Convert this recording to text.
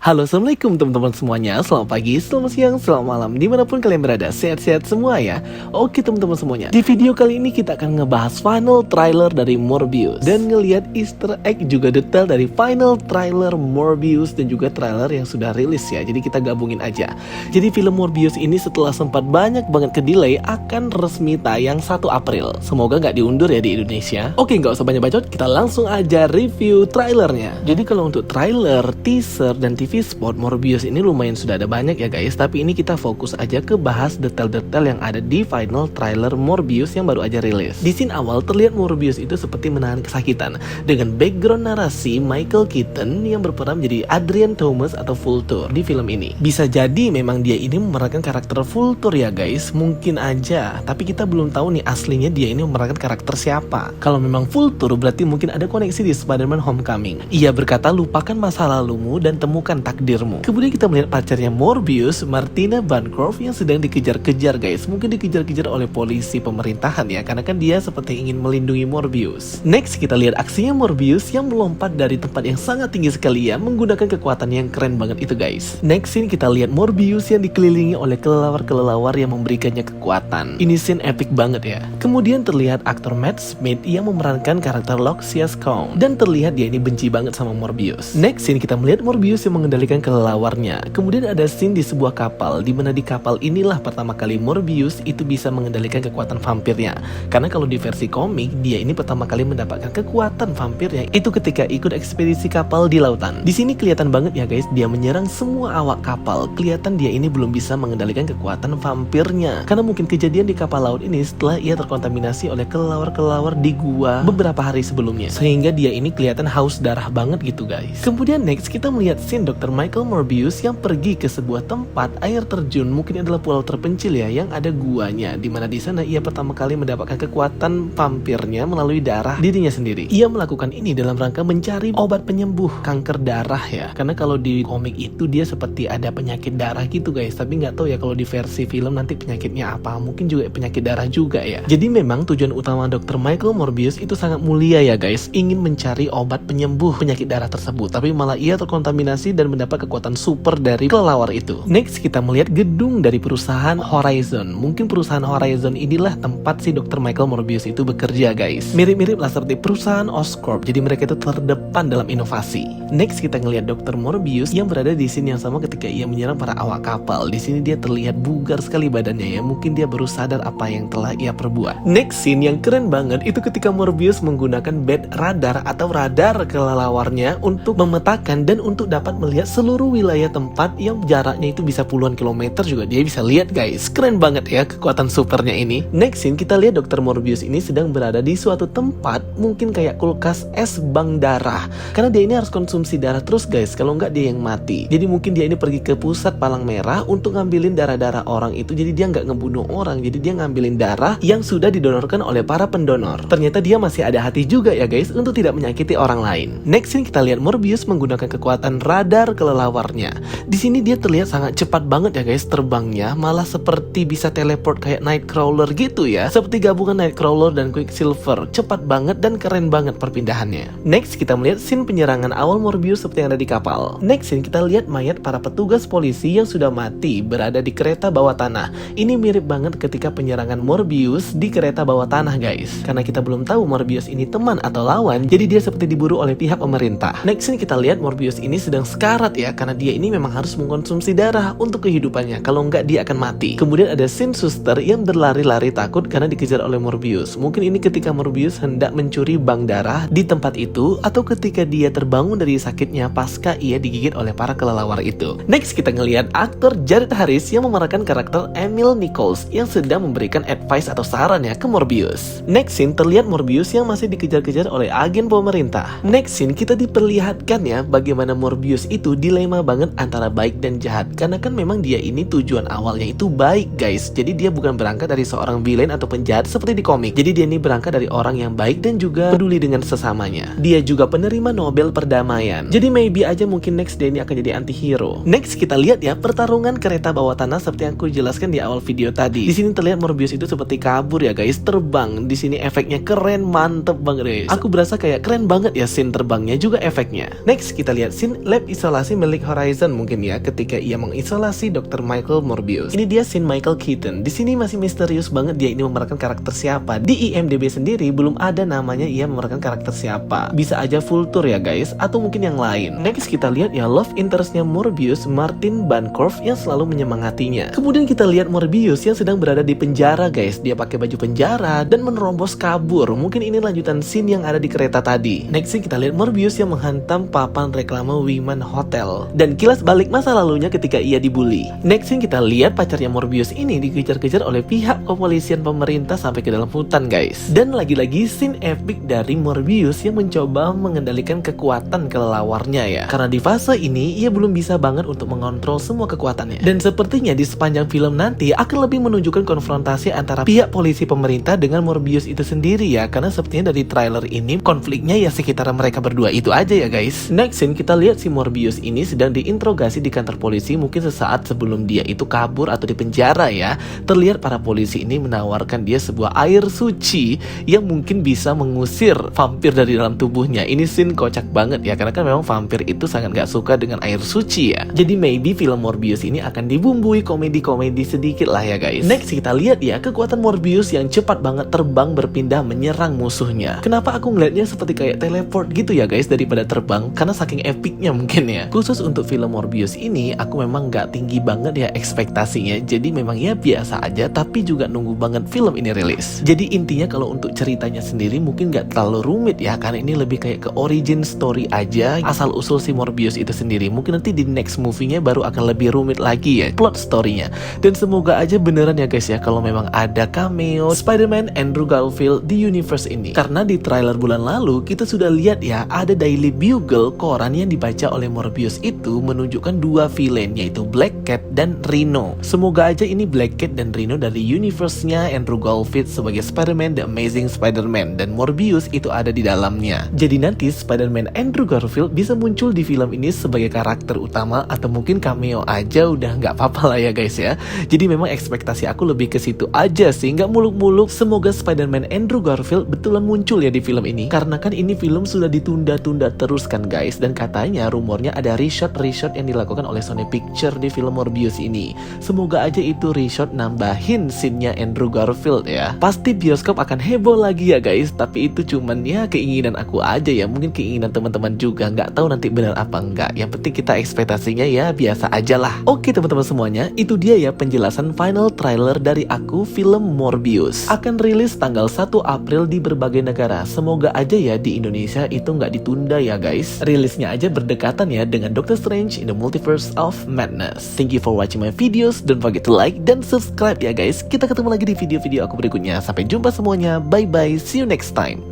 Halo, assalamualaikum teman-teman semuanya. Selamat pagi, selamat siang, selamat malam, dimanapun kalian berada. Sehat-sehat semua ya. Oke teman-teman semuanya, di video kali ini kita akan ngebahas final trailer dari Morbius dan ngelihat easter egg juga detail dari final trailer Morbius dan juga trailer yang sudah rilis ya. Jadi kita gabungin aja. Jadi film Morbius ini setelah sempat banyak banget ke delay akan resmi tayang 1 April. Semoga nggak diundur ya di Indonesia. Oke, nggak usah banyak bacot, kita langsung aja review trailernya. Jadi kalau untuk trailer, teaser, dan TV spot Morbius ini lumayan sudah ada banyak ya guys. Tapi ini kita fokus aja ke bahas detail-detail yang ada di final trailer Morbius yang baru aja rilis. Di scene awal terlihat Morbius itu seperti menahan kesakitan dengan background narasi Michael Keaton yang berperan menjadi Adrian Thomas atau Vulture di film ini. Bisa jadi memang dia ini memerankan karakter Vulture ya guys, mungkin aja. Tapi kita belum tahu nih aslinya dia ini memerankan karakter siapa. Kalau memang Vulture berarti mungkin ada koneksi di Spider-Man Homecoming. Ia berkata, lupakan masa lalumu dan temukan takdirmu. Kemudian kita melihat pacarnya Morbius, Martina Bancroft, yang sedang dikejar-kejar guys. Mungkin dikejar-kejar oleh polisi pemerintahan ya, karena kan dia seperti ingin melindungi Morbius. Next kita lihat aksinya Morbius yang melompat dari tempat yang sangat tinggi sekali ya, menggunakan kekuatan yang keren banget itu guys. Next scene kita lihat Morbius yang dikelilingi oleh kelelawar-kelelawar yang memberikannya kekuatan. Ini scene epic banget ya. Kemudian terlihat aktor Matt Smith yang memerankan karakter Lucius Kong, dan terlihat dia ini benci banget sama Morbius. Next scene kita melihat Morbius yang mengendalikan kelelawarnya. Kemudian ada scene di sebuah kapal, di mana di kapal inilah pertama kali Morbius itu bisa mengendalikan kekuatan vampirnya. Karena kalau di versi komik, dia ini pertama kali mendapatkan kekuatan vampirnya itu ketika ikut ekspedisi kapal di lautan. Di sini kelihatan banget ya guys, dia menyerang semua awak kapal. Kelihatan dia ini belum bisa mengendalikan kekuatan vampirnya. Karena mungkin kejadian di kapal laut ini setelah ia terkontaminasi oleh kelelawar-kelelawar di gua beberapa hari sebelumnya. Sehingga dia ini kelihatan haus darah banget gitu guys. Kemudian next kita melihat scene Dr. Michael Morbius yang pergi ke sebuah tempat air terjun, mungkin adalah pulau terpencil ya, yang ada guanya, dimana di sana ia pertama kali mendapatkan kekuatan vampirnya melalui darah dirinya sendiri. Ia melakukan ini dalam rangka mencari obat penyembuh kanker darah ya, karena kalau di komik itu dia seperti ada penyakit darah gitu guys, tapi nggak tahu ya kalau di versi film nanti penyakitnya apa, mungkin juga penyakit darah juga ya. Jadi memang tujuan utama Dr. Michael Morbius itu sangat mulia ya guys, ingin mencari obat penyembuh penyakit darah tersebut, tapi malah ia terkontaminasi dan mendapat kekuatan super dari kelelawar itu. Next kita melihat gedung dari perusahaan Horizon. Mungkin perusahaan Horizon inilah tempat si Dr. Michael Morbius itu bekerja guys. Mirip-mirip lah seperti perusahaan Oscorp, jadi mereka itu terdepan dalam inovasi. Next kita ngelihat Dr. Morbius yang berada di sini yang sama ketika ia menyerang para awak kapal. Di sini dia terlihat bugar sekali badannya ya, mungkin dia baru sadar apa yang telah ia perbuat. Next scene yang keren banget itu ketika Morbius menggunakan bed radar atau radar kelelawarnya untuk memetakan dan untuk dapat melihat seluruh wilayah tempat yang jaraknya itu bisa puluhan kilometer juga dia bisa lihat guys. Keren banget ya kekuatan supernya ini. Next scene kita lihat Dr. Morbius ini sedang berada di suatu tempat mungkin kayak kulkas es bank darah, karena dia ini harus konsumsi darah terus guys, kalau nggak dia yang mati. Jadi mungkin dia ini pergi ke pusat palang merah untuk ngambilin darah-darah orang itu. Jadi dia nggak ngebunuh orang, jadi dia ngambilin darah yang sudah didonorkan oleh para pendonor. Ternyata dia masih ada hati juga ya guys untuk tidak menyakiti orang lain. Next scene kita lihat Morbius menggunakan kekuatan radar kelelawarnya. Di sini dia terlihat sangat cepat banget ya guys terbangnya, malah seperti bisa teleport kayak Nightcrawler gitu ya. Seperti gabungan Nightcrawler dan Quicksilver. Cepat banget dan keren banget perpindahannya. Next kita melihat scene penyerangan awal Morbius seperti yang ada di kapal. Next scene kita lihat mayat para petugas polisi yang sudah mati berada di kereta bawah tanah. Ini mirip banget ketika penyerangan Morbius di kereta bawah tanah guys. Karena kita belum tahu Morbius ini teman atau lawan, jadi dia seperti diburu oleh pihak pemerintah. Next scene kita lihat Morbius ini sedang sekarat ya, karena dia ini memang harus mengkonsumsi darah untuk kehidupannya, kalau enggak dia akan mati. Kemudian ada scene suster yang berlari-lari takut karena dikejar oleh Morbius. Mungkin ini ketika Morbius hendak mencuri bank darah di tempat itu, atau ketika dia terbangun dari sakitnya pasca ia digigit oleh para kelelawar itu. Next kita ngelihat aktor Jared Harris yang memerankan karakter Emil Nichols yang sedang memberikan advice atau sarannya ke Morbius. Next scene terlihat Morbius yang masih dikejar-kejar oleh agen pemerintah. Next scene kita diperlihatkan ya bagaimana Morbius itu dilema banget antara baik dan jahat, karena kan memang dia ini tujuan awalnya itu baik guys. Jadi dia bukan berangkat dari seorang villain atau penjahat seperti di komik. Jadi dia ini berangkat dari orang yang baik dan juga peduli dengan sesamanya. Dia juga penerima Nobel perdamaian. Jadi maybe aja mungkin next dia ini akan jadi anti-hero. Next kita lihat ya pertarungan kereta bawah tanah seperti yang aku jelaskan di awal video tadi. Di sini terlihat Morbius itu seperti kabur ya guys, terbang. Di sini efeknya keren, mantep banget guys. Aku berasa kayak keren banget ya scene terbangnya juga efeknya. Next kita lihat scene lab instalasi milik Horizon mungkin ya, ketika ia mengisolasi Dr. Michael Morbius. Ini dia scene Michael Keaton. Di sini masih misterius banget dia ini memerankan karakter siapa. Di IMDb sendiri belum ada namanya ia memerankan karakter siapa. Bisa aja Vulture ya guys, atau mungkin yang lain. Next kita lihat ya love interestnya Morbius, Martin Bancroft, yang selalu menyemangatinya. Kemudian kita lihat Morbius yang sedang berada di penjara guys. Dia pakai baju penjara dan menerobos kabur. Mungkin ini lanjutan scene yang ada di kereta tadi. Next kita lihat Morbius yang menghantam papan reklame Wiman Hotel dan kilas balik masa lalunya ketika ia dibully. Next kita lihat pacarnya Morbius ini dikejar-kejar oleh pihak kepolisian pemerintah sampai ke dalam hutan guys. Dan lagi-lagi scene epic dari Morbius yang mencoba mengendalikan kekuatan kelelawarnya ya. Karena di fase ini ia belum bisa banget untuk mengontrol semua kekuatannya. Dan sepertinya di sepanjang film nanti akan lebih menunjukkan konfrontasi antara pihak polisi pemerintah dengan Morbius itu sendiri ya. Karena sepertinya dari trailer ini konfliknya ya sekitar mereka berdua itu aja ya guys. Next scene kita lihat si Morbius ini sedang diinterogasi di kantor polisi mungkin sesaat sebelum dia itu kabur atau di penjara ya. Terlihat para polisi ini menawarkan dia sebuah air suci yang mungkin bisa mengusir vampir dari dalam tubuhnya. Ini scene kocak banget ya, karena kan memang vampir itu sangat gak suka dengan air suci ya. Jadi maybe film Morbius ini akan dibumbui komedi-komedi sedikit lah ya guys. Next kita lihat ya kekuatan Morbius yang cepat banget terbang berpindah menyerang musuhnya. Kenapa aku ngeliatnya seperti kayak teleport gitu ya guys daripada terbang? Karena saking epicnya mungkin ya. Khusus untuk film Morbius ini aku memang gak tinggi banget ya ekspektasinya. Jadi memang ya biasa aja, tapi juga nunggu banget film ini rilis. Jadi intinya kalau untuk ceritanya sendiri mungkin gak terlalu rumit ya, karena ini lebih kayak ke origin story aja, asal usul si Morbius itu sendiri. Mungkin nanti di next movie-nya baru akan lebih rumit lagi ya plot story-nya. Dan semoga aja beneran ya guys ya kalau memang ada cameo Spider-Man Andrew Garfield di universe ini. Karena di trailer bulan lalu kita sudah lihat ya ada Daily Bugle, koran yang dibaca oleh Morbius itu menunjukkan dua villain, yaitu Black Cat dan Rhino. Semoga aja ini Black Cat dan Rhino dari universe-nya Andrew Garfield sebagai Spider-Man The Amazing Spider-Man, dan Morbius itu ada di dalamnya. Jadi nanti Spider-Man Andrew Garfield bisa muncul di film ini sebagai karakter utama atau mungkin cameo aja udah nggak apa-apa lah ya guys ya. Jadi memang ekspektasi aku lebih ke situ aja sih, nggak muluk-muluk. Semoga Spider-Man Andrew Garfield betulan muncul ya di film ini, karena kan ini film sudah ditunda-tunda terus kan guys, dan katanya rumornya ada reshoot yang dilakukan oleh Sony Pictures di film Morbius ini. Semoga aja itu reshoot nambahin scene-nya Andrew Garfield ya. Pasti bioskop akan heboh lagi ya guys, tapi itu cuman ya keinginan aku aja ya, mungkin keinginan teman-teman juga, nggak tahu nanti benar apa enggak. Yang penting kita ekspektasinya ya biasa aja lah. Oke teman-teman semuanya, itu dia ya penjelasan final trailer dari aku film Morbius. Akan rilis tanggal 1 April di berbagai negara. Semoga aja ya di Indonesia itu nggak ditunda ya guys. Rilisnya aja berdekatan ya dengan Doctor Strange in the Multiverse of Madness. Thank you for watching my videos. Don't forget to like dan subscribe ya guys. Kita ketemu lagi di video-video aku berikutnya. Sampai jumpa semuanya. Bye bye. See you next time.